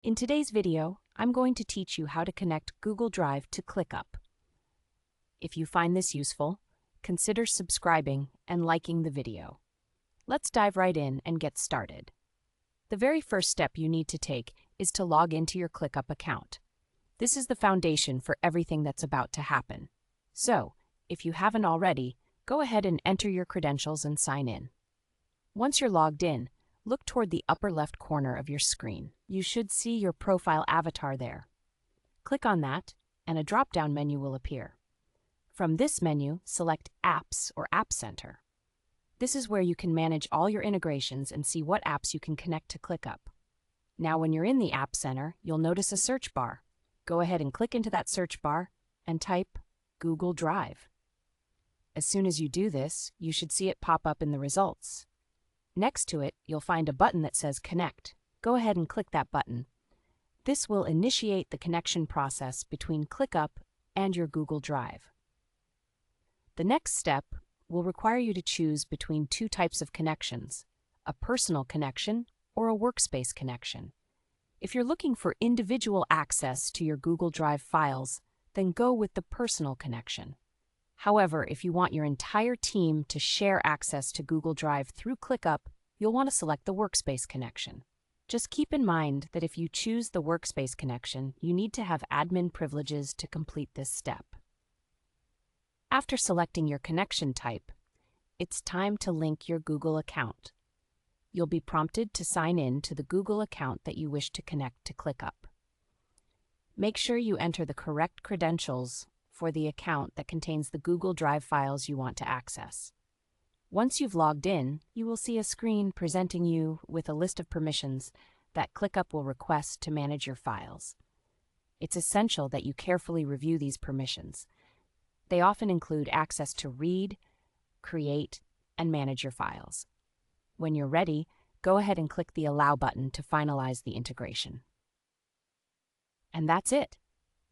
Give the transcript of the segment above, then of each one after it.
In today's video, I'm going to teach you how to connect Google Drive to ClickUp. If you find this useful, consider subscribing and liking the video. Let's dive right in and get started. The very first step you need to take is to log into your ClickUp account. This is the foundation for everything that's about to happen. So, if you haven't already, go ahead and enter your credentials and sign in. Once you're logged in, look toward the upper left corner of your screen. You should see your profile avatar there. Click on that, and a drop-down menu will appear. From this menu, select Apps or App Center. This is where you can manage all your integrations and see what apps you can connect to ClickUp. Now, when you're in the App Center, you'll notice a search bar. Go ahead and click into that search bar and type Google Drive. As soon as you do this, you should see it pop up in the results. Next to it, you'll find a button that says Connect. Go ahead and click that button. This will initiate the connection process between ClickUp and your Google Drive. The next step will require you to choose between two types of connections, a personal connection or a workspace connection. If you're looking for individual access to your Google Drive files, then go with the personal connection. However, if you want your entire team to share access to Google Drive through ClickUp, you'll want to select the Workspace connection. Just keep in mind that if you choose the Workspace connection, you need to have admin privileges to complete this step. After selecting your connection type, it's time to link your Google account. You'll be prompted to sign in to the Google account that you wish to connect to ClickUp. Make sure you enter the correct credentials for the account that contains the Google Drive files you want to access. Once you've logged in, you will see a screen presenting you with a list of permissions that ClickUp will request to manage your files. It's essential that you carefully review these permissions. They often include access to read, create, and manage your files. When you're ready, go ahead and click the Allow button to finalize the integration. And that's it.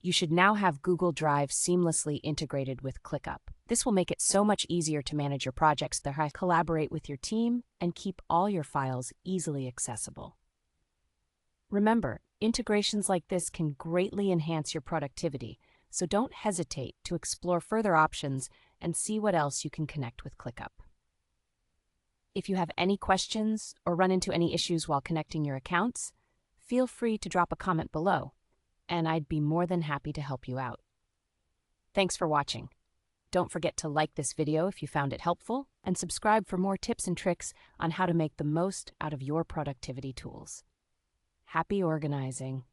You should now have Google Drive seamlessly integrated with ClickUp. This will make it so much easier to manage your projects, collaborate with your team, and keep all your files easily accessible. Remember, integrations like this can greatly enhance your productivity, so don't hesitate to explore further options and see what else you can connect with ClickUp. If you have any questions or run into any issues while connecting your accounts, feel free to drop a comment below, and I'd be more than happy to help you out. Thanks for watching. Don't forget to like this video if you found it helpful, and subscribe for more tips and tricks on how to make the most out of your productivity tools. Happy organizing!